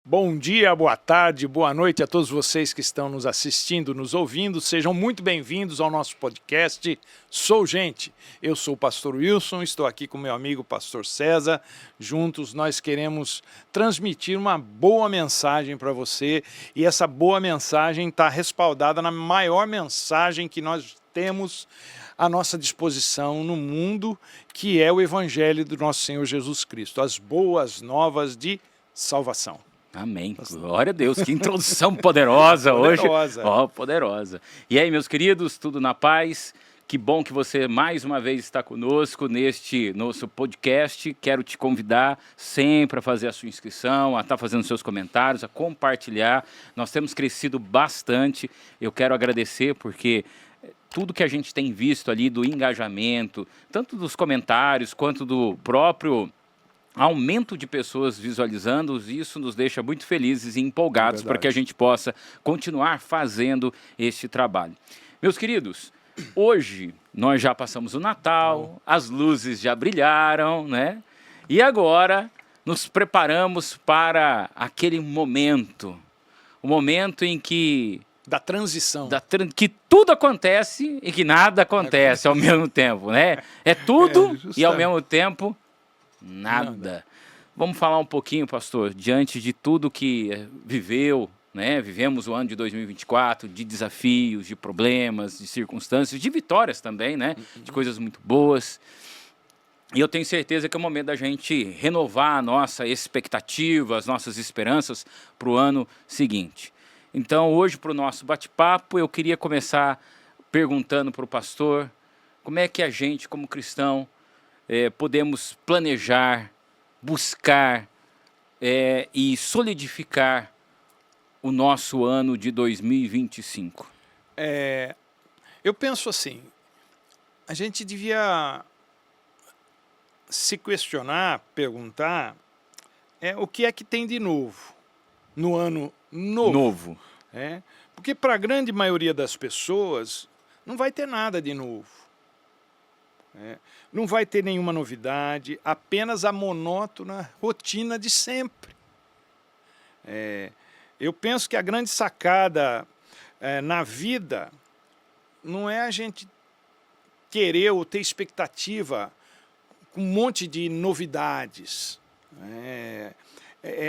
Bom dia, boa tarde, boa noite a todos vocês que estão nos assistindo, nos ouvindo. Sejam muito bem-vindos ao nosso podcast Sou Gente. Eu sou o pastor Wilson, estou aqui com meu amigo pastor César. Juntos nós queremos transmitir uma boa mensagem para você e essa boa mensagem está respaldada na maior mensagem que nós temos à nossa disposição no mundo, que é o Evangelho do nosso Senhor Jesus Cristo, as boas novas de salvação. Amém. Glória a Deus. Que introdução poderosa hoje. Poderosa. E aí, meus queridos, tudo na paz? Que bom que você mais uma vez está conosco neste nosso podcast. Quero te convidar sempre a fazer a sua inscrição, a estar fazendo seus comentários, a compartilhar. Nós temos crescido bastante. Eu quero agradecer porque tudo que a gente tem visto ali do engajamento, tanto dos comentários quanto do próprio aumento de pessoas visualizando, isso nos deixa muito felizes e empolgados para que a gente possa continuar fazendo este trabalho. Meus queridos, hoje nós já passamos o Natal, as luzes já brilharam, né? E agora nos preparamos para aquele momento, o momento em que da transição. Que tudo acontece e que nada acontece ao mesmo tempo, né? É tudo e ao mesmo tempo nada. Vamos falar um pouquinho, pastor, diante de tudo que viveu, né? Vivemos o ano de 2024, de desafios, de problemas, de circunstâncias, de vitórias também, né? De coisas muito boas. E eu tenho certeza que é o momento da gente renovar a nossa expectativa, as nossas esperanças para o ano seguinte. Então, hoje, para o nosso bate-papo, eu queria começar perguntando para o pastor como é que a gente, como cristão, podemos planejar, buscar e solidificar o nosso ano de 2025? Eu penso assim, a gente devia se questionar, perguntar o que é que tem de novo no ano novo. Porque para a grande maioria das pessoas não vai ter nada de novo. Não vai ter nenhuma novidade, apenas a monótona rotina de sempre. Eu penso que a grande sacada na vida não é a gente querer ou ter expectativa com um monte de novidades.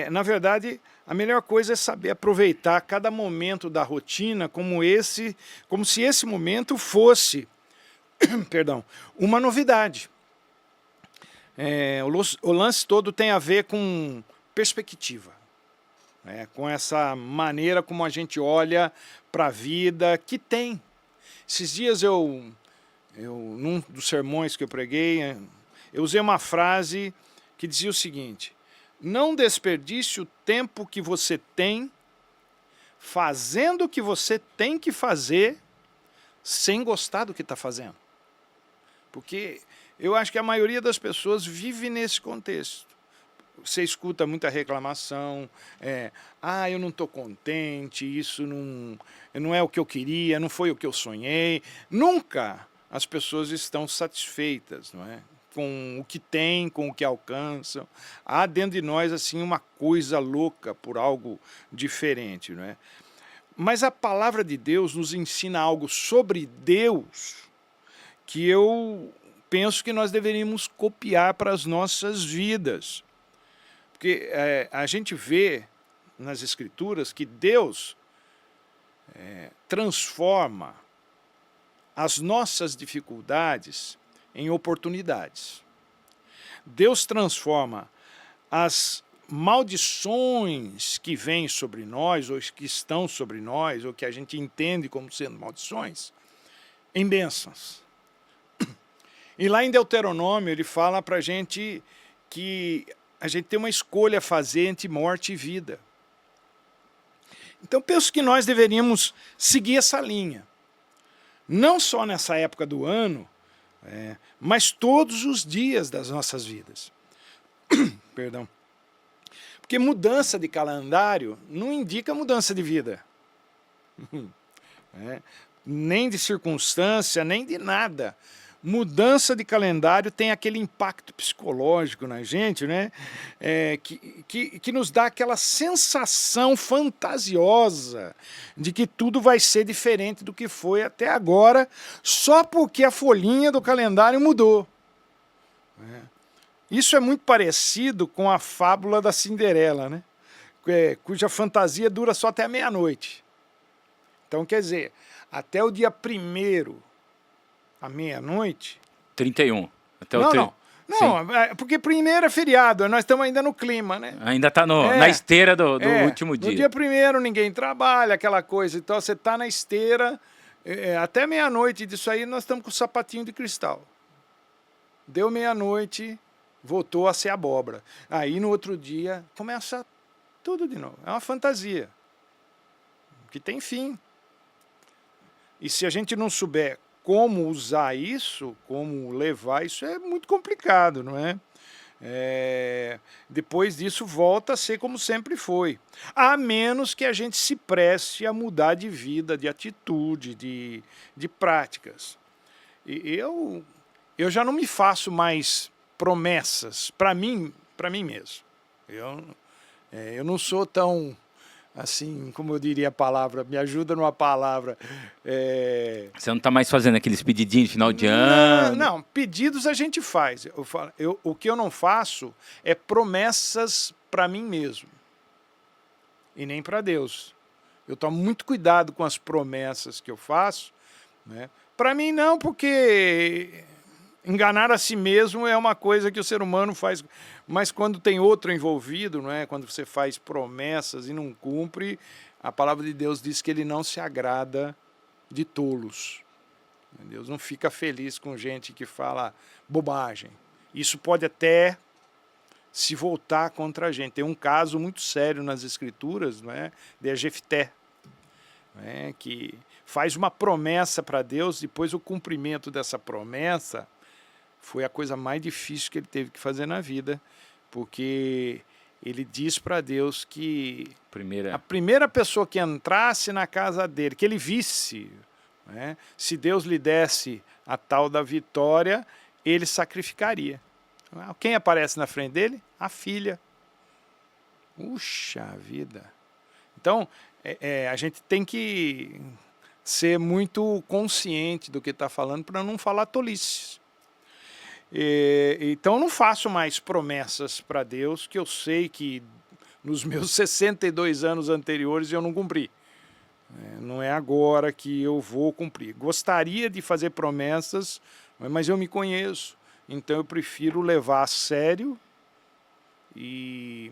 Na verdade, a melhor coisa é saber aproveitar cada momento da rotina como se esse momento fosse uma novidade. O lance todo tem a ver com perspectiva, com essa maneira como a gente olha para a vida que tem. Esses dias num dos sermões que eu preguei, eu usei uma frase que dizia o seguinte: não desperdice o tempo que você tem fazendo o que você tem que fazer sem gostar do que está fazendo. Porque eu acho que a maioria das pessoas vive nesse contexto. Você escuta muita reclamação, eu não estou contente, isso não é o que eu queria, não foi o que eu sonhei. Nunca as pessoas estão satisfeitas, não é? Com o que têm, com o que alcançam. Há dentro de nós assim uma coisa louca por algo diferente, não é? Mas a palavra de Deus nos ensina algo sobre Deus que eu penso que nós deveríamos copiar para as nossas vidas. Porque a gente vê nas Escrituras que Deus transforma as nossas dificuldades em oportunidades. Deus transforma as maldições que vêm sobre nós, ou que estão sobre nós, ou que a gente entende como sendo maldições, em bênçãos. E lá em Deuteronômio ele fala para a gente que a gente tem uma escolha a fazer entre morte e vida. Então penso que nós deveríamos seguir essa linha. Não só nessa época do ano, mas todos os dias das nossas vidas. Perdão. Porque mudança de calendário não indica mudança de vida. né? Nem de circunstância, nem de nada. Mudança de calendário tem aquele impacto psicológico na gente, né? Que nos dá aquela sensação fantasiosa de que tudo vai ser diferente do que foi até agora, só porque a folhinha do calendário mudou. Isso é muito parecido com a fábula da Cinderela, né? Cuja fantasia dura só até a meia-noite. Então, quer dizer, até o dia 1º, à meia-noite... 31. Até não, o não. Não, porque 1º é feriado, nós estamos ainda no clima, né? Ainda está na esteira do último dia. No dia 1º ninguém trabalha, aquela coisa. Então você está na esteira, até meia-noite disso aí nós estamos com o sapatinho de cristal. Deu meia-noite, voltou a ser abóbora. Aí no outro dia começa tudo de novo. É uma fantasia que tem fim. E se a gente não souber como usar isso, como levar isso, é muito complicado, não é? Depois disso volta a ser como sempre foi. A menos que a gente se preste a mudar de vida, de atitude, de práticas. E eu já não me faço mais promessas para mim mesmo. Eu não sou tão... assim, como eu diria a palavra, me ajuda numa palavra. Você não está mais fazendo aqueles pedidinhos de final de ano? Não, pedidos a gente faz. O que eu não faço é promessas para mim mesmo. E nem para Deus. Eu tomo muito cuidado com as promessas que eu faço, né? Para mim não, porque enganar a si mesmo é uma coisa que o ser humano faz, mas quando tem outro envolvido, não é? Quando você faz promessas e não cumpre, a palavra de Deus diz que ele não se agrada de tolos. Deus não fica feliz com gente que fala bobagem. Isso pode até se voltar contra a gente. Tem um caso muito sério nas Escrituras, não é? De Jefté, não é? Que faz uma promessa para Deus, depois o cumprimento dessa promessa foi a coisa mais difícil que ele teve que fazer na vida, porque ele diz para Deus que a primeira pessoa que entrasse na casa dele, que ele visse, né, se Deus lhe desse a tal da vitória, ele sacrificaria. Quem aparece na frente dele? A filha. Puxa vida! Então, a gente tem que ser muito consciente do que está falando para não falar tolices. Então eu não faço mais promessas para Deus que eu sei que nos meus 62 anos anteriores eu não cumpri. Não é agora que eu vou cumprir. Gostaria de fazer promessas, mas eu me conheço. Então eu prefiro levar a sério e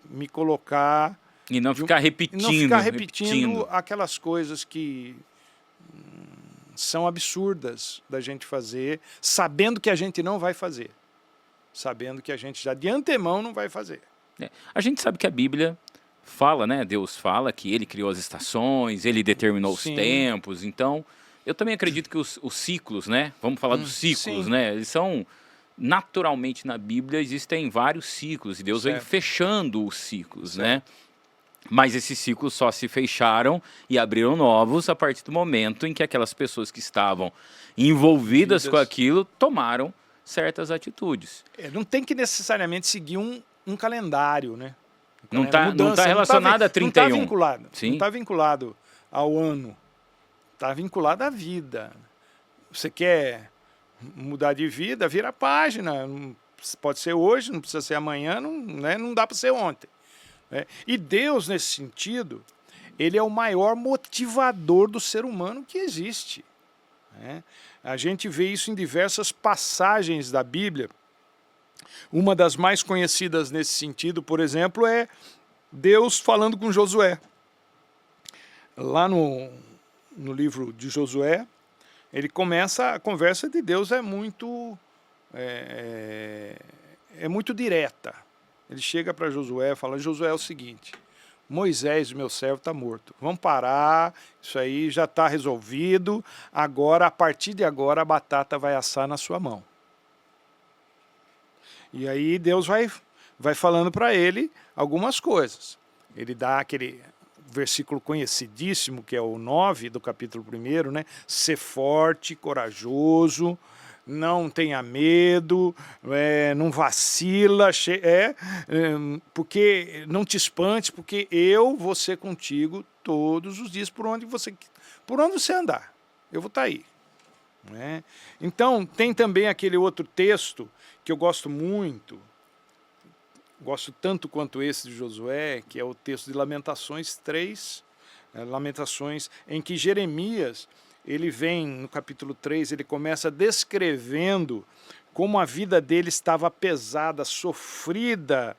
me colocar... E não ficar repetindo. Não ficar repetindo aquelas coisas que são absurdas da gente fazer, sabendo que a gente não vai fazer. Sabendo que a gente já de antemão não vai fazer. A gente sabe que a Bíblia fala, né? Deus fala que ele criou as estações, ele determinou os tempos. Então, eu também acredito que os ciclos, né? Vamos falar dos ciclos, né? Eles são... Naturalmente, na Bíblia, existem vários ciclos. E Deus vem fechando os ciclos, né? Mas esses ciclos só se fecharam e abriram novos a partir do momento em que aquelas pessoas que estavam envolvidas com aquilo tomaram certas atitudes. Não tem que necessariamente seguir um calendário, né? Não está relacionado a 31. Não está vinculado. Não está vinculado ao ano. Está vinculado à vida. Você quer mudar de vida, vira a página. Pode ser hoje, não precisa ser amanhã, não dá para ser ontem. E Deus, nesse sentido, ele é o maior motivador do ser humano que existe. A gente vê isso em diversas passagens da Bíblia. Uma das mais conhecidas nesse sentido, por exemplo, é Deus falando com Josué. Lá no livro de Josué, ele começa, a conversa de Deus é muito direta. Ele chega para Josué e fala: Josué, é o seguinte, Moisés, meu servo, está morto. Vamos parar, isso aí já está resolvido. Agora, a partir de agora, a batata vai assar na sua mão. E aí Deus vai falando para ele algumas coisas. Ele dá versículo conhecidíssimo, que é o 9 do capítulo 1, né? Ser forte, corajoso, não tenha medo, não vacila, porque não te espante, porque eu vou ser contigo todos os dias por onde você andar. Eu vou estar aí. Né? Então, tem também aquele outro texto que eu gosto muito, gosto tanto quanto esse de Josué, que é o texto de Lamentações 3, Lamentações, em que Jeremias, ele vem no capítulo 3, ele começa descrevendo como a vida dele estava pesada, sofrida,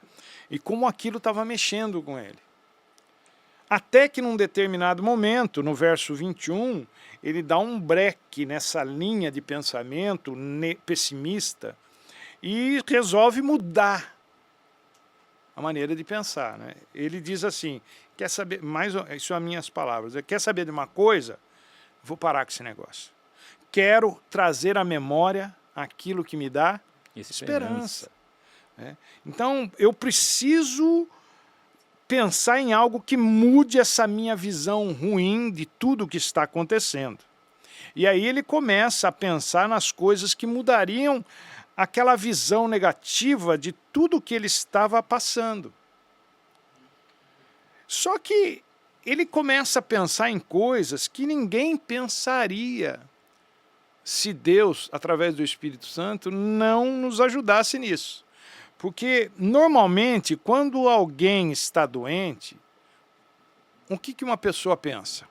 e como aquilo estava mexendo com ele. Até que num determinado momento, no verso 21, ele dá um breque nessa linha de pensamento pessimista e resolve mudar a maneira de pensar. Né? Ele diz assim, quer saber, isso são as minhas palavras, quer saber de uma coisa? Vou parar com esse negócio. Quero trazer à memória aquilo que me dá esperança. Né? Então, eu preciso pensar em algo que mude essa minha visão ruim de tudo que está acontecendo. E aí ele começa a pensar nas coisas que mudariam aquela visão negativa de tudo que ele estava passando. Só que ele começa a pensar em coisas que ninguém pensaria se Deus, através do Espírito Santo, não nos ajudasse nisso. Porque, normalmente, quando alguém está doente, o que uma pessoa pensa?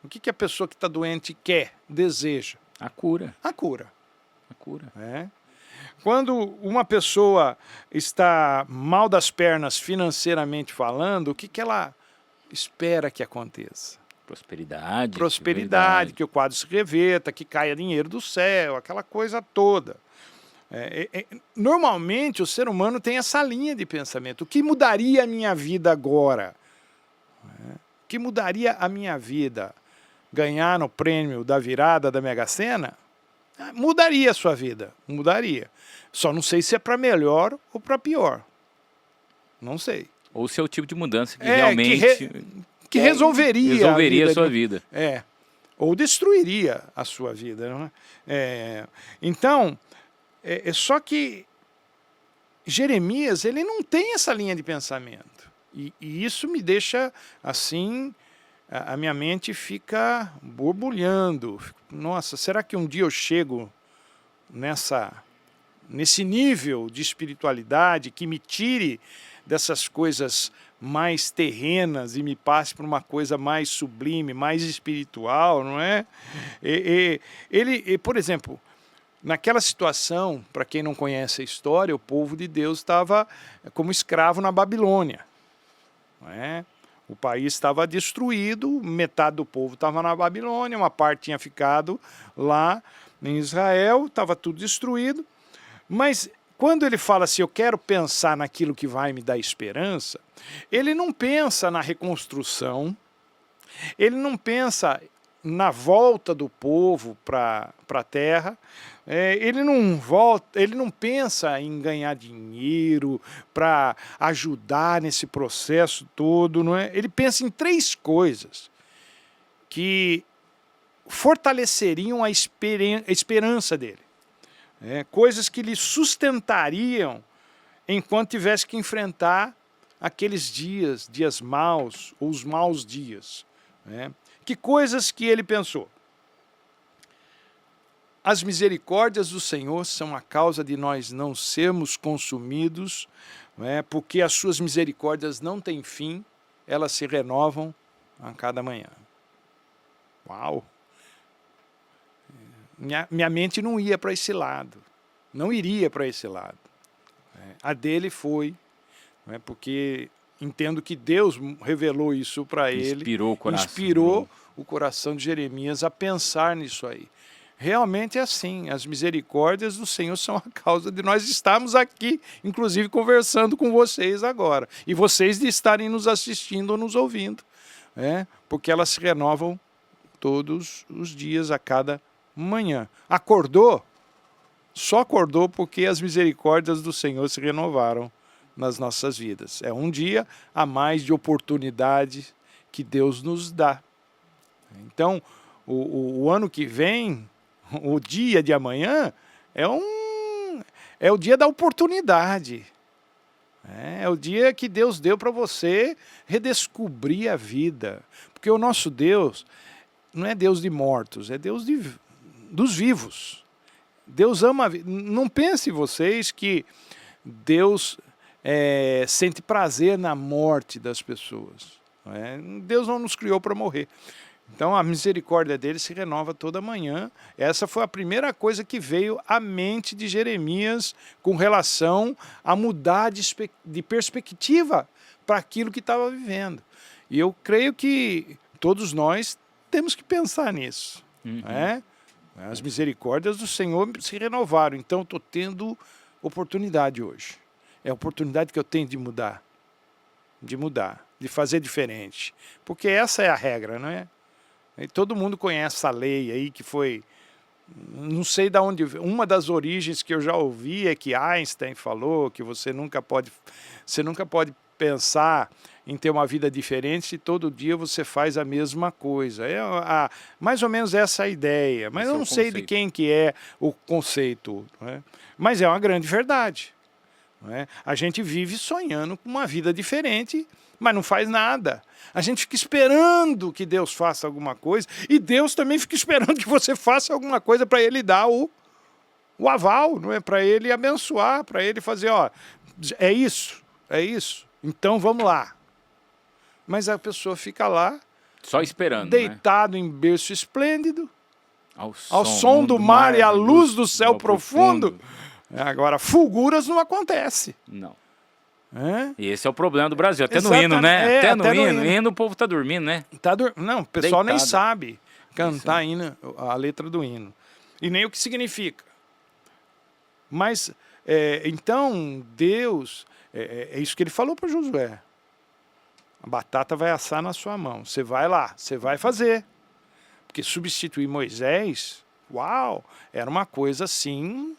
O que a pessoa que está doente quer, deseja? A cura. A cura. A cura. Quando uma pessoa está mal das pernas financeiramente falando, o que ela espera que aconteça? Prosperidade. Prosperidade, que o quadro se reverta, que caia dinheiro do céu, aquela coisa toda. Normalmente o ser humano tem essa linha de pensamento. O que mudaria a minha vida agora? O que mudaria a minha vida? Ganhar no prêmio da virada da Mega Sena? Mudaria a sua vida, mudaria. Só não sei se é para melhor ou para pior. Não sei. Ou se é o tipo de mudança que realmente... Que resolveria a sua vida. Ou destruiria a sua vida. Não é? Então, só que Jeremias, ele não tem essa linha de pensamento. E isso me deixa assim... A minha mente fica borbulhando. Nossa, será que um dia eu chego nesse nível de espiritualidade que me tire dessas coisas mais terrenas e me passe para uma coisa mais sublime, mais espiritual, não é? Por exemplo, naquela situação, para quem não conhece a história, o povo de Deus estava como escravo na Babilônia, não é? O país estava destruído, metade do povo estava na Babilônia, uma parte tinha ficado lá em Israel, estava tudo destruído. Mas quando ele fala assim, eu quero pensar naquilo que vai me dar esperança, ele não pensa na reconstrução, ele não pensa na volta do povo para a terra, ele não pensa em ganhar dinheiro para ajudar nesse processo todo, não é? Ele pensa em 3 coisas que fortaleceriam a esperança dele, coisas que lhe sustentariam enquanto tivesse que enfrentar aqueles dias maus, ou os maus dias. Que coisas que ele pensou? As misericórdias do Senhor são a causa de nós não sermos consumidos, porque as suas misericórdias não têm fim, elas se renovam a cada manhã. Uau! Minha mente não ia para esse lado, não iria para esse lado. A dele foi, porque entendo que Deus revelou isso para ele, inspirou o coração de Jeremias a pensar nisso aí. Realmente é assim, as misericórdias do Senhor são a causa de nós estarmos aqui, inclusive conversando com vocês agora, e vocês de estarem nos assistindo ou nos ouvindo, porque elas se renovam todos os dias, a cada manhã. Acordou? Só acordou porque as misericórdias do Senhor se renovaram nas nossas vidas. É um dia a mais de oportunidade que Deus nos dá. Então, o ano que vem, o dia de amanhã, é o dia da oportunidade. É o dia que Deus deu para você redescobrir a vida. Porque o nosso Deus não é Deus de mortos, é Deus dos vivos. Deus ama a vida. Não pense vocês que Deus sente prazer na morte das pessoas. Deus não nos criou para morrer. Então a misericórdia dele se renova toda manhã. Essa foi a primeira coisa que veio à mente de Jeremias com relação a mudar de perspectiva para aquilo que estava vivendo. E eu creio que todos nós temos que pensar nisso. As misericórdias do Senhor se renovaram. Então estou tendo oportunidade hoje. É a oportunidade que eu tenho de mudar. De fazer diferente. Porque essa é a regra, não é? E todo mundo conhece essa lei aí que foi, não sei de onde, uma das origens que eu já ouvi é que Einstein falou que você nunca pode pensar em ter uma vida diferente se todo dia você faz a mesma coisa. Mais ou menos essa é a ideia, mas eu não sei de quem que é o conceito. Mas é uma grande verdade. A gente vive sonhando com uma vida diferente, mas não faz nada. A gente fica esperando que Deus faça alguma coisa, e Deus também fica esperando que você faça alguma coisa para Ele dar o aval, não é? Para Ele abençoar, para Ele fazer, ó, é isso, então vamos lá. Mas a pessoa fica lá, só esperando, deitado em berço esplêndido, ao som do mar e à luz do céu profundo. Agora, fulguras não acontece. Não. E esse é o problema do Brasil, até no hino, né? Até no hino o povo tá dormindo, né? Não, o pessoal nem sabe cantar a letra do hino. E nem o que significa. Mas, então, Deus, é isso que ele falou para Josué. A batata vai assar na sua mão. Você vai lá, você vai fazer. Porque substituir Moisés, uau, era uma coisa assim,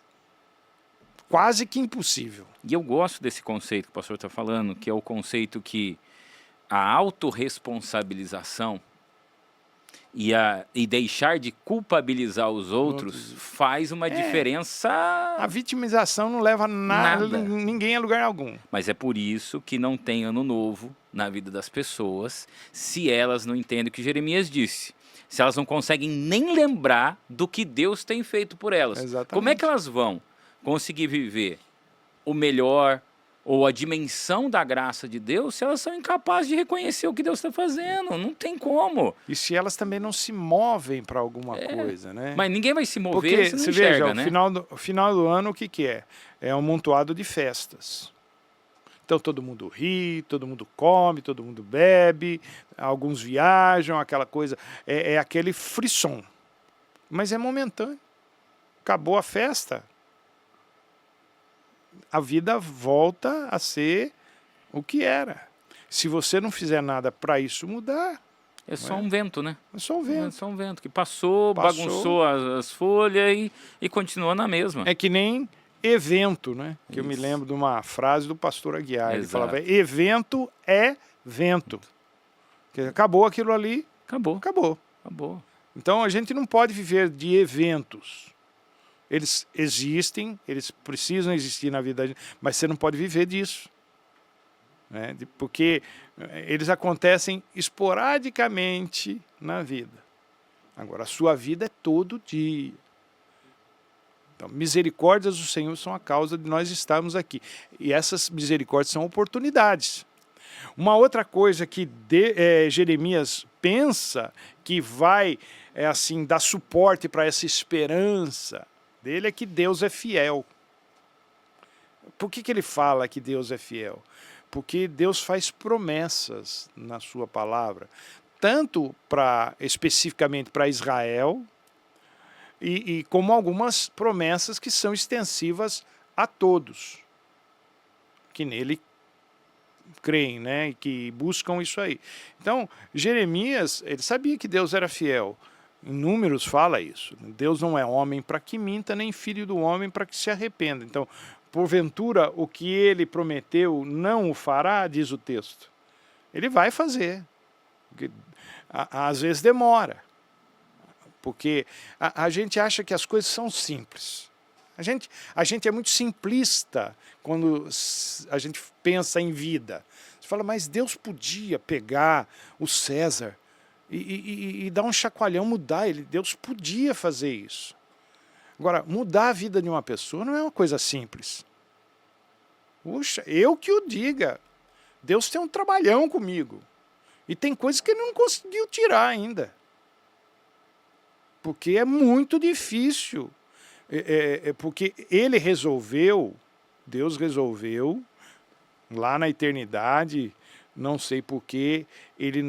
quase que impossível. E eu gosto desse conceito que o pastor está falando, que é o conceito que a autorresponsabilização e deixar de culpabilizar os outros faz uma diferença. A vitimização não leva ninguém a lugar algum. Mas é por isso que não tem ano novo na vida das pessoas, se elas não entendem o que Jeremias disse. Se elas não conseguem nem lembrar do que Deus tem feito por elas. Exatamente. Como é que elas vão conseguir viver o melhor ou a dimensão da graça de Deus se elas são incapazes de reconhecer o que Deus está fazendo? Não tem como. E se elas também não se movem para alguma coisa, né? Mas ninguém vai se mover. Porque, se não você enxerga, veja, né? o final do ano, o que é? É um amontoado de festas. Então todo mundo ri, todo mundo come, todo mundo bebe, alguns viajam, aquela coisa, é aquele frisson. Mas é momentâneo. Acabou a festa, a vida volta a ser o que era. Se você não fizer nada para isso mudar... É só um vento, né? É só um vento. É só um vento que passou. Bagunçou as folhas e continua na mesma. É que nem evento, né? Que eu me lembro de uma frase do pastor Aguiar. Ele falava, evento é vento. Porque acabou aquilo ali. Acabou. Então a gente não pode viver de eventos. Eles existem, eles precisam existir na vida da gente, mas você não pode viver disso. Porque eles acontecem esporadicamente na vida. Agora, a sua vida é todo dia. Então, misericórdias do Senhor são a causa de nós estarmos aqui. E essas misericórdias são oportunidades. Uma outra coisa que Jeremias pensa que vai assim, dar suporte para essa esperança dele é que Deus é fiel. Por que ele fala que Deus é fiel? Porque Deus faz promessas na sua palavra, tanto especificamente para Israel, e como algumas promessas que são extensivas a todos, que nele creem, né, e que buscam isso aí. Então, Jeremias, ele sabia que Deus era fiel. Em Números fala isso. Deus não é homem para que minta, nem filho do homem para que se arrependa. Então, porventura o que ele prometeu não o fará, diz o texto. Ele vai fazer. Às vezes demora. Porque a gente acha que as coisas são simples. A gente é muito simplista quando a gente pensa em vida. Você fala, mas Deus podia pegar o César e dar um chacoalhão, mudar ele. Deus podia fazer isso. Agora, mudar a vida de uma pessoa não é uma coisa simples. Puxa, eu que o diga. Deus tem um trabalhão comigo. E tem coisas que ele não conseguiu tirar ainda. Porque é muito difícil. Porque ele resolveu, Deus resolveu, lá na eternidade, não sei porquê, ele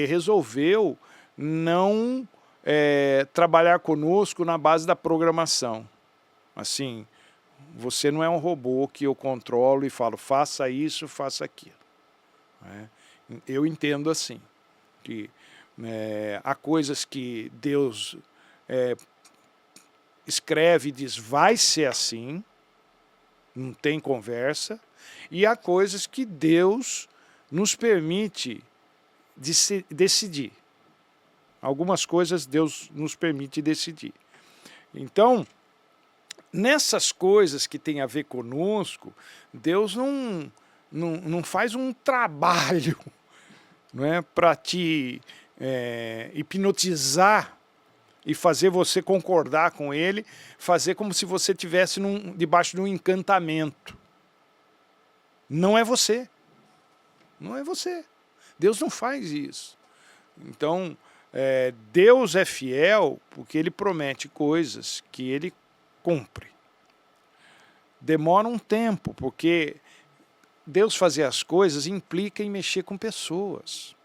resolveu não trabalhar conosco na base da programação. Assim, você não é um robô que eu controlo e falo, faça isso, faça aquilo. Eu entendo assim, que há coisas que Deus escreve e diz, vai ser assim, não tem conversa, e há coisas que Deus nos permite decidir. Algumas coisas Deus nos permite decidir. Então, nessas coisas que tem a ver conosco, Deus não faz um trabalho, não é, para te hipnotizar e fazer você concordar com ele, fazer como se você estivesse debaixo de um encantamento. Não é você. Não é você. Deus não faz isso. Então, Deus é fiel porque ele promete coisas que ele cumpre. Demora um tempo, porque Deus fazer as coisas implica em mexer com pessoas.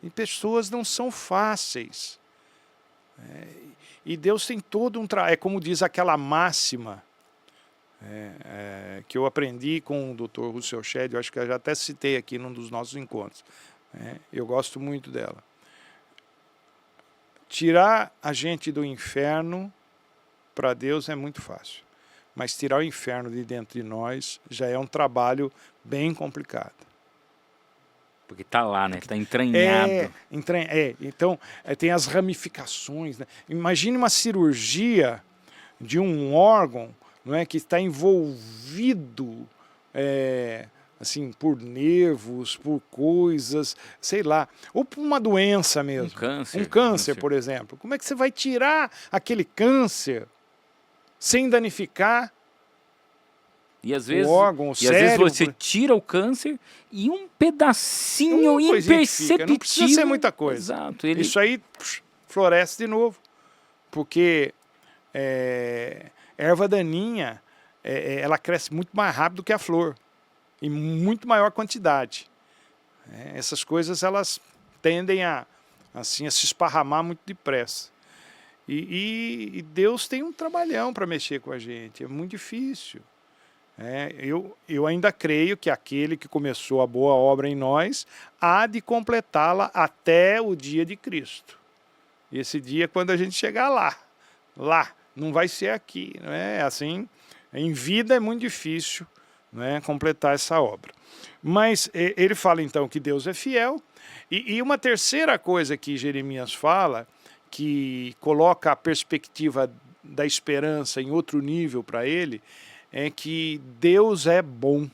E pessoas não são fáceis. E Deus tem todo um trabalho. É como diz aquela máxima que eu aprendi com o Dr. Russell Shedd, eu acho que eu já até citei aqui num dos nossos encontros. Eu gosto muito dela. Tirar a gente do inferno, para Deus é muito fácil. Mas tirar o inferno de dentro de nós já é um trabalho bem complicado. Porque está lá, né? Está entranhado. Então, tem as ramificações. Né? Imagine uma cirurgia de um órgão, não é, que está envolvido assim, por nervos, por coisas, sei lá. Ou por uma doença mesmo. Um câncer, por exemplo. Como é que você vai tirar aquele câncer sem danificar e às vezes, o órgão, o cérebro? Às vezes você tira o câncer e um pedacinho imperceptível. Não precisa ser muita coisa. Exato. Isso aí floresce de novo. Porque erva daninha, ela cresce muito mais rápido que a flor. Em muito maior quantidade. Essas coisas, elas tendem a se esparramar muito depressa. E Deus tem um trabalhão para mexer com a gente. É muito difícil. Eu ainda creio que aquele que começou a boa obra em nós há de completá-la até o dia de Cristo. E esse dia é quando a gente chegar lá, não vai ser aqui, não é assim? Em vida é muito difícil, não é, completar essa obra. Mas ele fala então que Deus é fiel, e uma terceira coisa que Jeremias fala, que coloca a perspectiva da esperança em outro nível para ele, é que Deus é bom.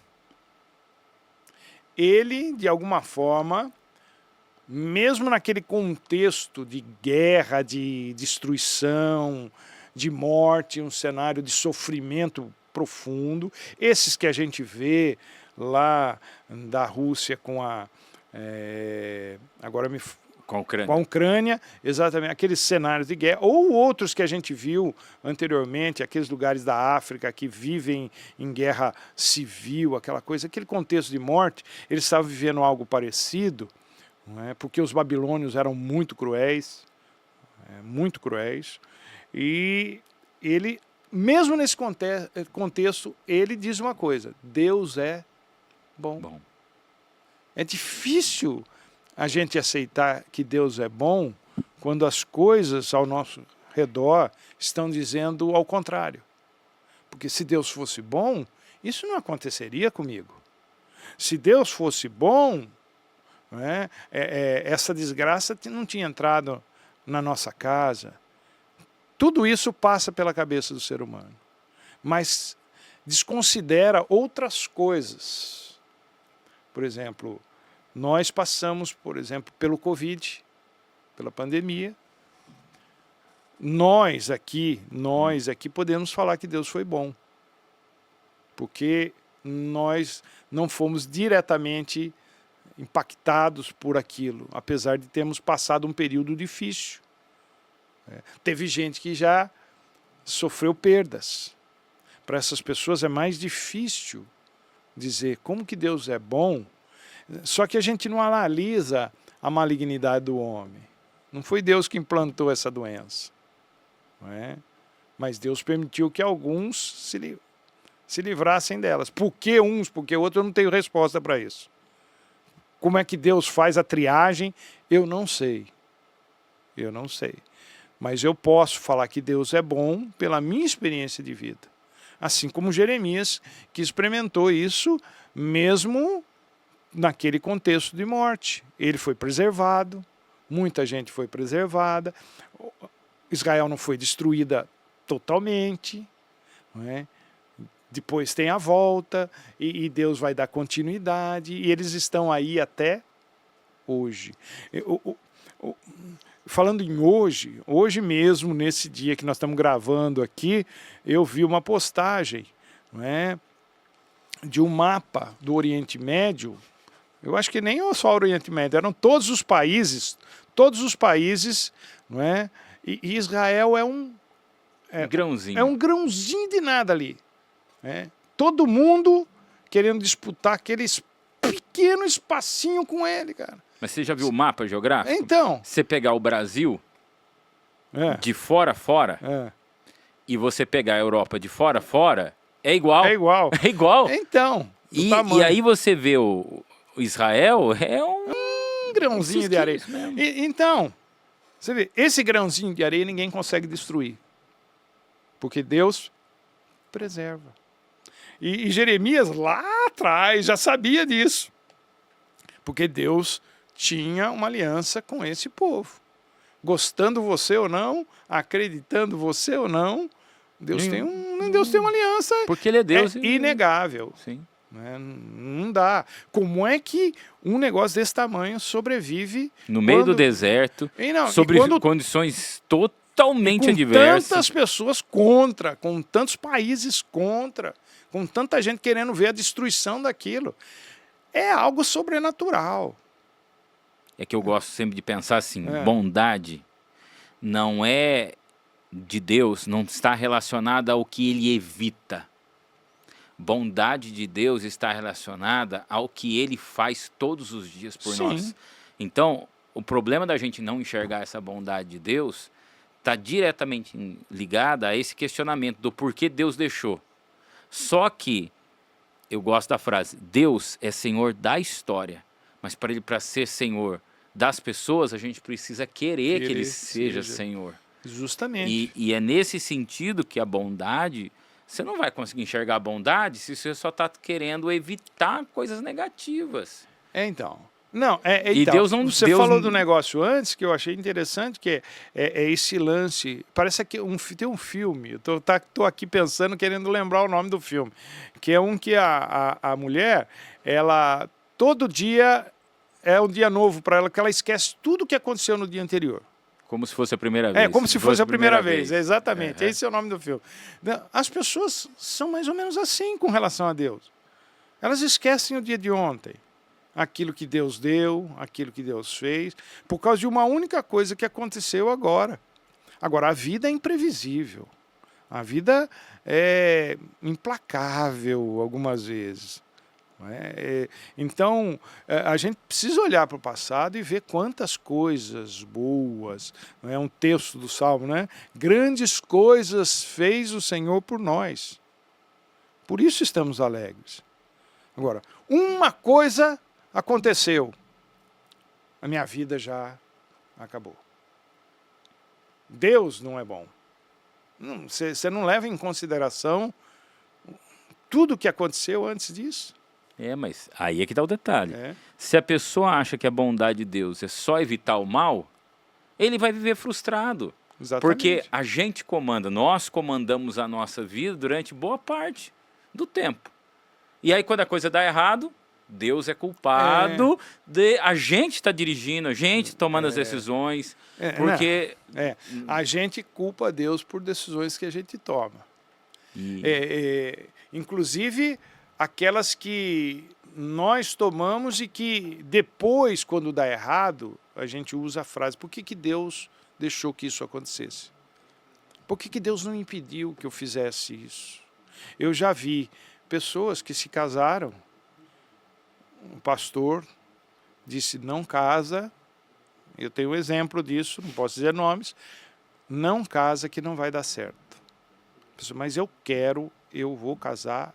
Ele, de alguma forma, mesmo naquele contexto de guerra, de destruição, de morte, um cenário de sofrimento profundo, esses que a gente vê lá da Rússia com com a Ucrânia, exatamente, aqueles cenários de guerra, ou outros que a gente viu anteriormente, aqueles lugares da África que vivem em guerra civil, aquela coisa, aquele contexto de morte, eles estavam vivendo algo parecido, não é? Porque os babilônios eram muito cruéis, e ele, mesmo nesse contexto, ele diz uma coisa, Deus é bom. É difícil a gente aceitar que Deus é bom quando as coisas ao nosso redor estão dizendo ao contrário. Porque se Deus fosse bom, isso não aconteceria comigo. Se Deus fosse bom, né, essa desgraça não tinha entrado na nossa casa. Tudo isso passa pela cabeça do ser humano. Mas desconsidera outras coisas. Por exemplo, nós passamos, por exemplo, pelo Covid, pela pandemia. Nós aqui podemos falar que Deus foi bom. Porque nós não fomos diretamente impactados por aquilo, apesar de termos passado um período difícil. Teve gente que já sofreu perdas. Para essas pessoas é mais difícil dizer como que Deus é bom, só que a gente não analisa a malignidade do homem. Não foi Deus que implantou essa doença, não é? Mas Deus permitiu que alguns se livrassem delas. Por que uns, por que outros, eu não tenho resposta para isso. Como é que Deus faz a triagem? Eu não sei. Eu não sei. Mas eu posso falar que Deus é bom pela minha experiência de vida. Assim como Jeremias, que experimentou isso mesmo naquele contexto de morte. Ele foi preservado, muita gente foi preservada, Israel não foi destruída totalmente, não é? Depois tem a volta, e Deus vai dar continuidade, e eles estão aí até hoje. Falando em hoje mesmo, nesse dia que nós estamos gravando aqui, eu vi uma postagem, não é, de um mapa do Oriente Médio. Eu acho que nem só o Oriente Médio, eram todos os países, não é? E Israel é um grãozinho. É um grãozinho de nada ali. Todo mundo querendo disputar aquele pequeno espacinho com ele, cara. Mas você já viu o mapa geográfico? Então. Você pegar o Brasil de fora a fora e você pegar a Europa de fora a fora, é igual. É igual. É igual. Então. E aí você vê o Israel, é um grãozinho de areia. Então, você vê, esse grãozinho de areia ninguém consegue destruir. Porque Deus preserva. E Jeremias lá atrás já sabia disso. Porque Deus tinha uma aliança com esse povo. Gostando você ou não, acreditando você ou não, Deus tem uma aliança. Porque Ele é Deus. Inegável. Sim. Não dá. Como é que um negócio desse tamanho sobrevive no meio do deserto, sobre condições totalmente adversas? Com tantas pessoas contra, com tantos países contra, com tanta gente querendo ver a destruição daquilo. É algo sobrenatural. É que eu gosto sempre de pensar assim, bondade não é de Deus, não está relacionada ao que Ele evita. Bondade de Deus está relacionada ao que Ele faz todos os dias por nós. Então, o problema da gente não enxergar essa bondade de Deus está diretamente ligada a esse questionamento do porquê Deus deixou. Só que eu gosto da frase, Deus é Senhor da história, mas para ser Senhor das pessoas, a gente precisa querer que Ele seja Senhor. Justamente. E é nesse sentido que a bondade, você não vai conseguir enxergar a bondade se você só está querendo evitar coisas negativas. Então. Não, e então, Deus não, você falou do negócio antes, que eu achei interessante, que é esse lance, parece que tem um filme, eu tô aqui pensando, querendo lembrar o nome do filme, que é um que a mulher, ela, todo dia é um dia novo para ela, que ela esquece tudo o que aconteceu no dia anterior. Como se fosse a primeira vez. Como se fosse a primeira vez, exatamente, esse é o nome do filme. As pessoas são mais ou menos assim com relação a Deus. Elas esquecem o dia de ontem. Aquilo que Deus deu, aquilo que Deus fez, por causa de uma única coisa que aconteceu agora. Agora, a vida é imprevisível. A vida é implacável algumas vezes. Então, a gente precisa olhar para o passado e ver quantas coisas boas. É um texto do Salmo, né? Grandes coisas fez o Senhor por nós. Por isso estamos alegres. Agora, uma coisa aconteceu, a minha vida já acabou. Deus não é bom. Você não leva em consideração tudo que aconteceu antes disso. Mas aí é que dá o detalhe. Se a pessoa acha que a bondade de Deus é só evitar o mal, ele vai viver frustrado. Exatamente. Porque a gente comanda, nós comandamos a nossa vida durante boa parte do tempo. E aí quando a coisa dá errado, Deus é culpado, a gente está dirigindo, a gente tomando as decisões, porque... A gente culpa Deus por decisões que a gente toma. Inclusive aquelas que nós tomamos e que depois, quando dá errado, a gente usa a frase, por que Deus deixou que isso acontecesse? Por que Deus não impediu que eu fizesse isso? Eu já vi pessoas que se casaram, um pastor disse, não casa, eu tenho um exemplo disso, não posso dizer nomes, não casa que não vai dar certo. Pessoa, mas eu quero, eu vou casar.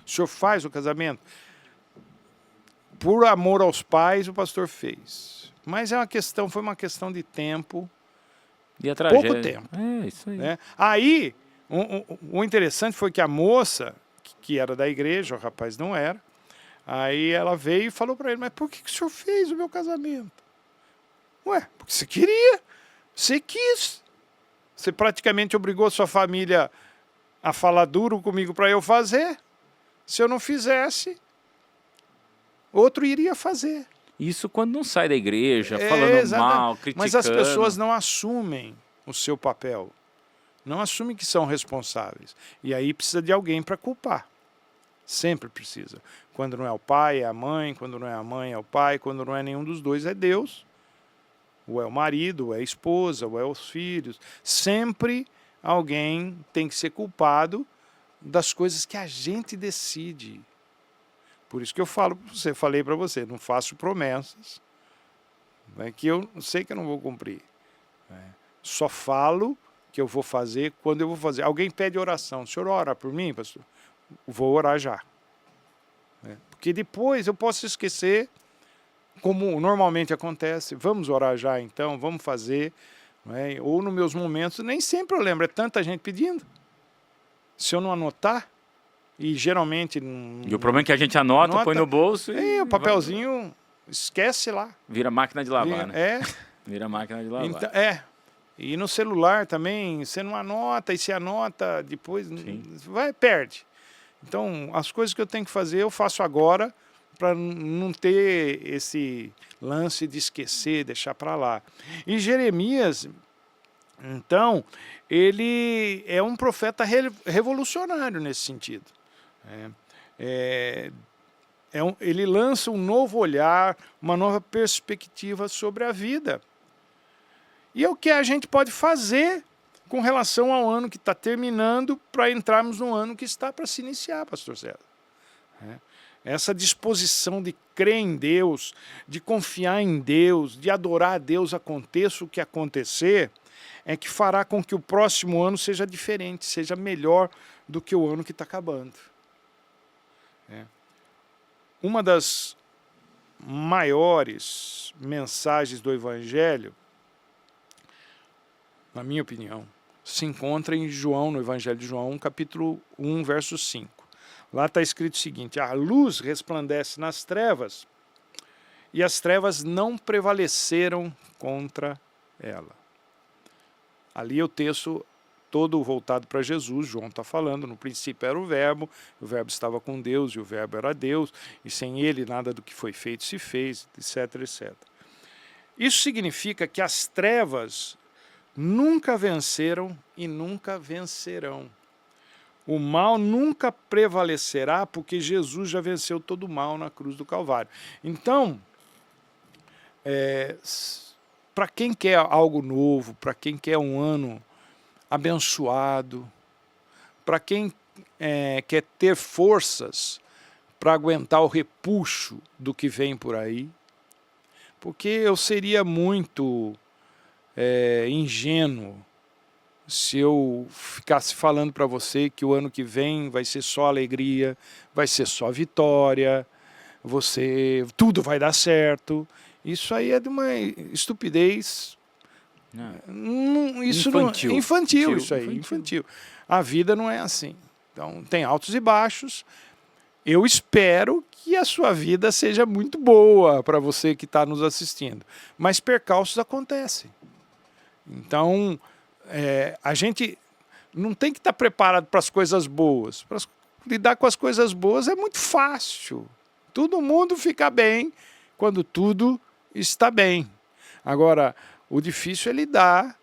O senhor faz o casamento? Por amor aos pais, o pastor fez. Mas foi uma questão de tempo, e a tragédia. Pouco tempo. Isso aí. Né? Aí, o interessante foi que a moça, que era da igreja, o rapaz não era, aí ela veio e falou para ele, mas por que o senhor fez o meu casamento? Ué, porque você queria, você quis. Você praticamente obrigou sua família a falar duro comigo para eu fazer. Se eu não fizesse, outro iria fazer. Isso quando não sai da igreja, falando mal, criticando. Mas as pessoas não assumem o seu papel. Não assumem que são responsáveis. E aí precisa de alguém para culpar. Sempre precisa. Quando não é o pai, é a mãe. Quando não é a mãe, é o pai. Quando não é nenhum dos dois, é Deus. Ou é o marido, ou é a esposa, ou é os filhos. Sempre alguém tem que ser culpado das coisas que a gente decide. Por isso que eu falei para você, não faço promessas que eu sei que eu não vou cumprir. Só falo que eu vou fazer quando eu vou fazer. Alguém pede oração. O senhor ora por mim, pastor? Vou orar já. Porque depois eu posso esquecer, como normalmente acontece. Vamos orar já então, vamos fazer. Ou nos meus momentos, nem sempre eu lembro, é tanta gente pedindo. Se eu não anotar, e geralmente... E o problema é que a gente anota, põe no bolso e... o papelzinho, esquece lá. Vira máquina de lavar, né? Vira máquina de lavar. Então, e no celular também, você não anota, e se anota, depois perde. Então, as coisas que eu tenho que fazer, eu faço agora, para não ter esse lance de esquecer, deixar para lá. E Jeremias, então, ele é um profeta revolucionário nesse sentido. Ele lança um novo olhar, uma nova perspectiva sobre a vida. E é o que a gente pode fazer com relação ao ano que está terminando para entrarmos no ano que está para se iniciar, pastor César. Essa disposição de crer em Deus, de confiar em Deus, de adorar a Deus, aconteça o que acontecer, é que fará com que o próximo ano seja diferente, seja melhor do que o ano que está acabando. Uma das maiores mensagens do Evangelho, na minha opinião, se encontra em João, no Evangelho de João, capítulo 1, verso 5. Lá está escrito o seguinte, a luz resplandece nas trevas e as trevas não prevaleceram contra ela. Ali o texto todo voltado para Jesus, João está falando, no princípio era o verbo estava com Deus e o verbo era Deus, e sem ele nada do que foi feito se fez, etc, etc. Isso significa que as trevas nunca venceram e nunca vencerão. O mal nunca prevalecerá porque Jesus já venceu todo o mal na cruz do Calvário. Então, para quem quer algo novo, para quem quer um ano abençoado, para quem quer ter forças para aguentar o repuxo do que vem por aí, porque eu seria muito ingênuo se eu ficasse falando para você que o ano que vem vai ser só alegria, vai ser só vitória, tudo vai dar certo. Isso aí é de uma estupidez. Infantil. Infantil. A vida não é assim. Então, tem altos e baixos. Eu espero que a sua vida seja muito boa para você que está nos assistindo. Mas percalços acontecem. Então, a gente não tem que estar preparado para as coisas boas. Para lidar com as coisas boas é muito fácil. Todo mundo fica bem quando tudo está bem. Agora, o difícil é lidar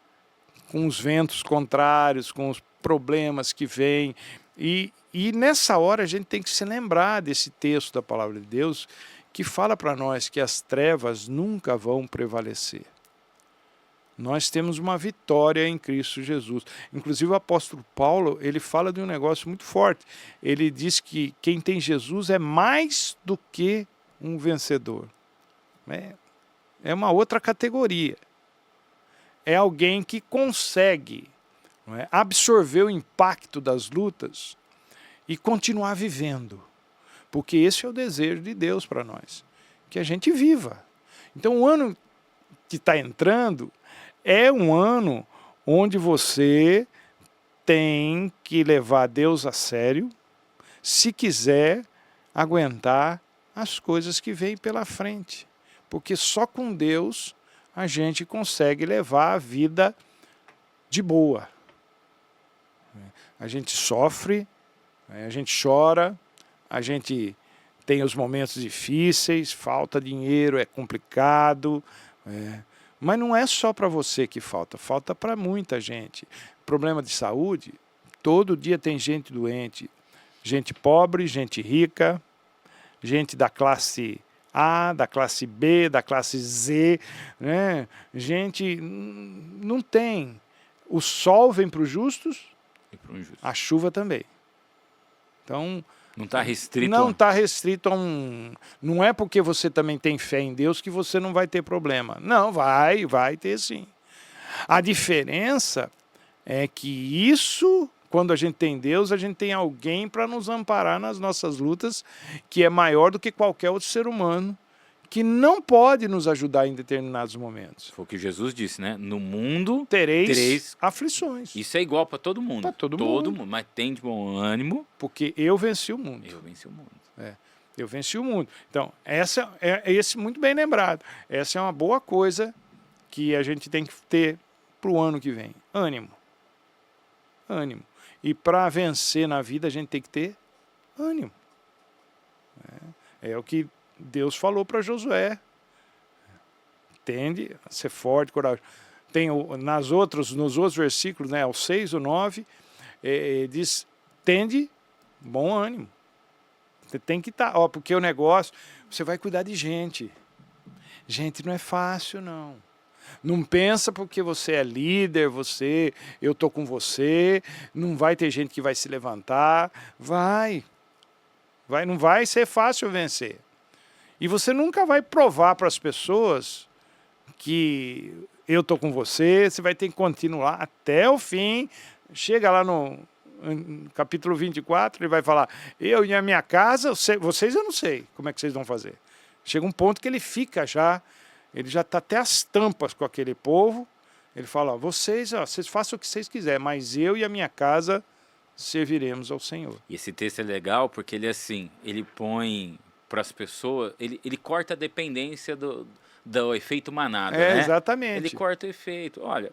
com os ventos contrários, com os problemas que vêm. E nessa hora a gente tem que se lembrar desse texto da Palavra de Deus que fala para nós que as trevas nunca vão prevalecer. Nós temos uma vitória em Cristo Jesus. Inclusive o apóstolo Paulo, ele fala de um negócio muito forte. Ele diz que quem tem Jesus é mais do que um vencedor. É uma outra categoria. É alguém que consegue, absorver o impacto das lutas e continuar vivendo. Porque esse é o desejo de Deus para nós, que a gente viva. Então o ano que está entrando é um ano onde você tem que levar Deus a sério, se quiser aguentar as coisas que vêm pela frente. Porque só com Deus a gente consegue levar a vida de boa. A gente sofre, a gente chora, a gente tem os momentos difíceis, falta dinheiro, é complicado, mas não é só para você que falta para muita gente. Problema de saúde, todo dia tem gente doente, gente pobre, gente rica, gente da classe A, da classe B, da classe Z, né? Gente, não tem. O sol vem para os justos, e para o injusto. A chuva também. Então, não está restrito. Não está restrito a um. Não é porque você também tem fé em Deus que você não vai ter problema. Não, vai ter sim. A diferença é que isso, quando a gente tem Deus, a gente tem alguém para nos amparar nas nossas lutas, que é maior do que qualquer outro ser humano, que não pode nos ajudar em determinados momentos. Foi o que Jesus disse, né? No mundo tereis aflições. Isso é igual para todo mundo. Para todo mundo. Mas tem de bom ânimo. Porque eu venci o mundo. Eu venci o mundo. Eu venci o mundo. Então, esse muito bem lembrado. Essa é uma boa coisa que a gente tem que ter para o ano que vem. Ânimo. Ânimo. E para vencer na vida, a gente tem que ter ânimo. É o que Deus falou para Josué. Tende a ser forte, corajoso. Tem nos outros versículos, né, o 6, o 9, diz, tende bom ânimo. Você tem que estar, porque o negócio, você vai cuidar de gente. Gente, não é fácil, não. Não pensa porque você é líder, eu estou com você, não vai ter gente que vai se levantar. Não vai ser fácil vencer. E você nunca vai provar para as pessoas que eu estou com você vai ter que continuar até o fim. Chega lá no capítulo 24, ele vai falar, eu e a minha casa, vocês eu não sei como é que vocês vão fazer. Chega um ponto que ele fica ele já está até as tampas com aquele povo, ele fala, vocês façam o que vocês quiserem, mas eu e a minha casa serviremos ao Senhor. E esse texto é legal porque ele põe para as pessoas, ele corta a dependência do efeito manada, né? Exatamente. Ele corta o efeito. Olha,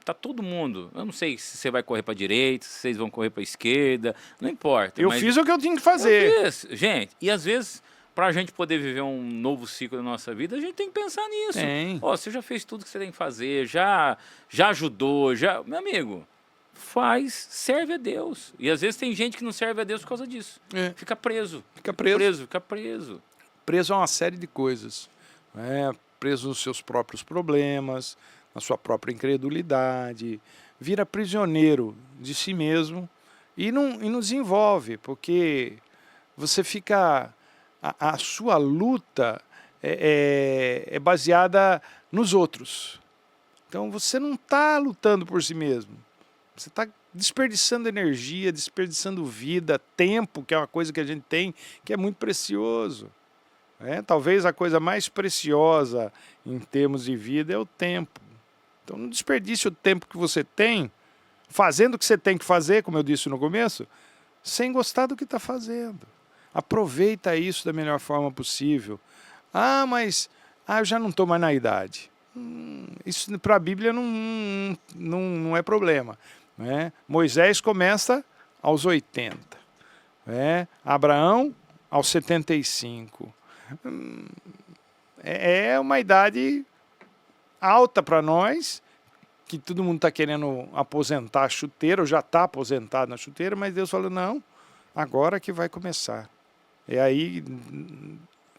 tá todo mundo, eu não sei se você vai correr para a direita, se vocês vão correr para a esquerda, não importa. Eu fiz o que eu tinha que fazer. Eu fiz. Gente, e às vezes, para a gente poder viver um novo ciclo da nossa vida, a gente tem que pensar nisso. Você já fez tudo que você tem que fazer, já ajudou, meu amigo, serve a Deus. E às vezes tem gente que não serve a Deus por causa disso. Fica preso. Fica preso. Preso a uma série de coisas. Preso nos seus próprios problemas, na sua própria incredulidade. Vira prisioneiro de si mesmo e não desenvolve, porque você fica... A sua luta é baseada nos outros. Então você não está lutando por si mesmo. Você está desperdiçando energia, desperdiçando vida, tempo, que é uma coisa que a gente tem, que é muito precioso. Talvez a coisa mais preciosa em termos de vida é o tempo. Então não desperdice o tempo que você tem fazendo o que você tem que fazer, como eu disse no começo, sem gostar do que está fazendo. Aproveita isso da melhor forma possível. Ah, mas eu já não estou mais na idade. Isso para a Bíblia não é problema. Né? Moisés começa aos 80. Né? Abraão aos 75. É uma idade alta para nós, que todo mundo está querendo aposentar a chuteira, ou já está aposentado na chuteira, mas Deus falou, não, agora que vai começar. É aí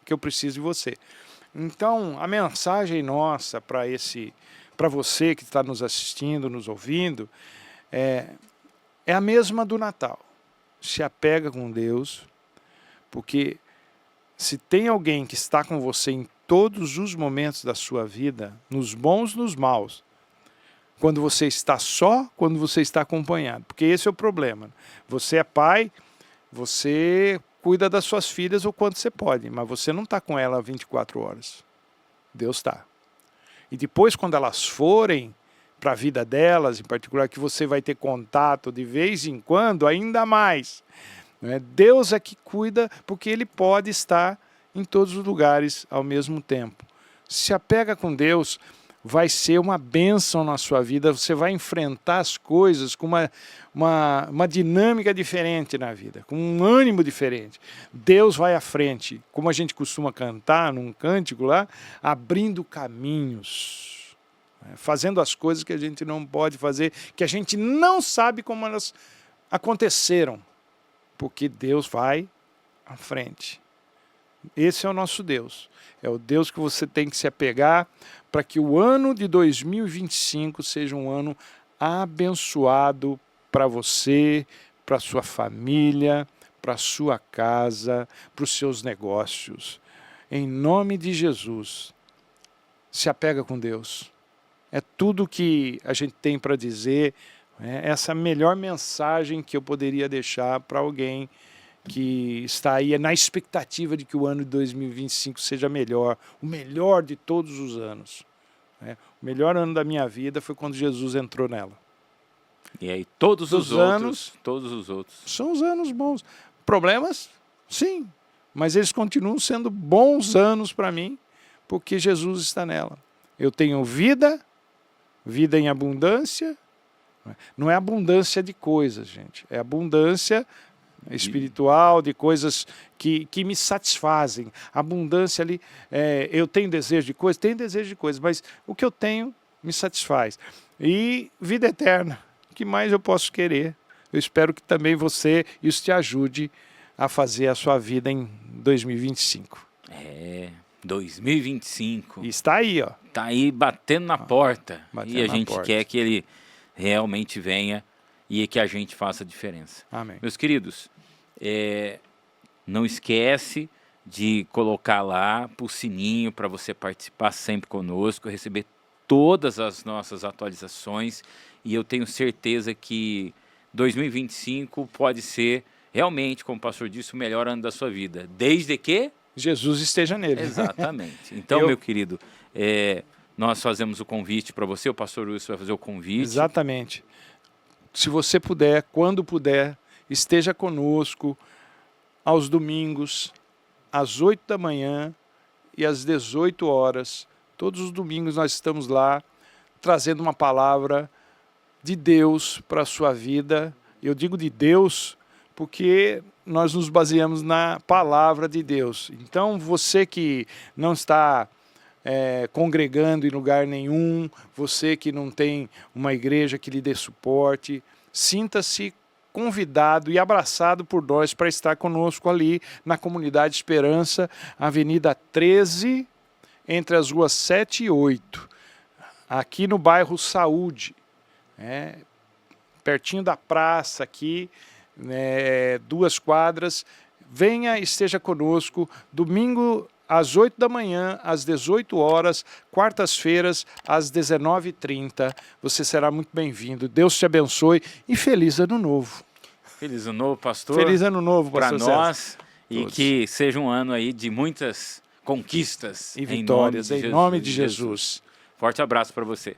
que eu preciso de você. Então, a mensagem nossa para você que está nos assistindo, nos ouvindo, é a mesma do Natal. Se apega com Deus, porque se tem alguém que está com você em todos os momentos da sua vida, nos bons, nos maus, quando você está só, quando você está acompanhado, porque esse é o problema. Você é pai, você cuida das suas filhas o quanto você pode, mas você não está com ela 24 horas. Deus está. E depois, quando elas forem para a vida delas, em particular, que você vai ter contato de vez em quando, ainda mais. Né? Deus é que cuida, porque Ele pode estar em todos os lugares ao mesmo tempo. Se apega com Deus, vai ser uma bênção na sua vida, você vai enfrentar as coisas com uma dinâmica diferente na vida, com um ânimo diferente. Deus vai à frente, como a gente costuma cantar num cântico lá, abrindo caminhos, fazendo as coisas que a gente não pode fazer, que a gente não sabe como elas aconteceram, porque Deus vai à frente. Esse é o nosso Deus. É o Deus que você tem que se apegar para que o ano de 2025 seja um ano abençoado para você, para sua família, para sua casa, para os seus negócios. Em nome de Jesus, se apega com Deus. É tudo que a gente tem para dizer. Essa é a melhor mensagem que eu poderia deixar para alguém que está aí na expectativa de que o ano de 2025 seja melhor, o melhor de todos os anos. O melhor ano da minha vida foi quando Jesus entrou nela. E aí todos os outros são os anos bons. Problemas? Sim, mas eles continuam sendo bons anos para mim, porque Jesus está nela. Eu tenho vida em abundância. Não é abundância de coisas, gente, é abundância espiritual, de coisas que me satisfazem. Abundância ali, eu tenho desejo de coisas, mas o que eu tenho me satisfaz. E vida eterna, o que mais eu posso querer? Eu espero que também isso te ajude a fazer a sua vida em 2025. 2025. E está aí, ó. Está aí batendo na porta. E a gente quer que ele realmente venha e que a gente faça a diferença. Amém. Meus queridos, não esquece de colocar lá o sininho para você participar sempre conosco, receber todas as nossas atualizações, e eu tenho certeza que 2025 pode ser realmente, como o pastor disse, o melhor ano da sua vida, desde que Jesus esteja nele. Exatamente. Então, meu querido, nós fazemos o convite para você, o pastor Wilson vai fazer o convite. Exatamente. Se você puder, quando puder, esteja conosco aos domingos, às 8 da manhã e às 18 horas. Todos os domingos nós estamos lá, trazendo uma palavra de Deus para a sua vida. Eu digo de Deus porque nós nos baseamos na palavra de Deus. Então, você que não está congregando em lugar nenhum, você que não tem uma igreja que lhe dê suporte, sinta-se convidado e abraçado por nós para estar conosco ali na Comunidade Esperança, Avenida 13, entre as ruas 7 e 8, aqui no bairro Saúde, pertinho da praça aqui, 2 quadras. Venha, esteja conosco, domingo às 8 da manhã, às 18 horas, quartas-feiras, às 19h30. Você será muito bem-vindo. Deus te abençoe e feliz ano novo. Feliz ano novo, pastor. Feliz ano novo, pastor. Para nós, e que seja um ano aí de muitas conquistas e vitórias, em nome de Jesus. Forte abraço para você.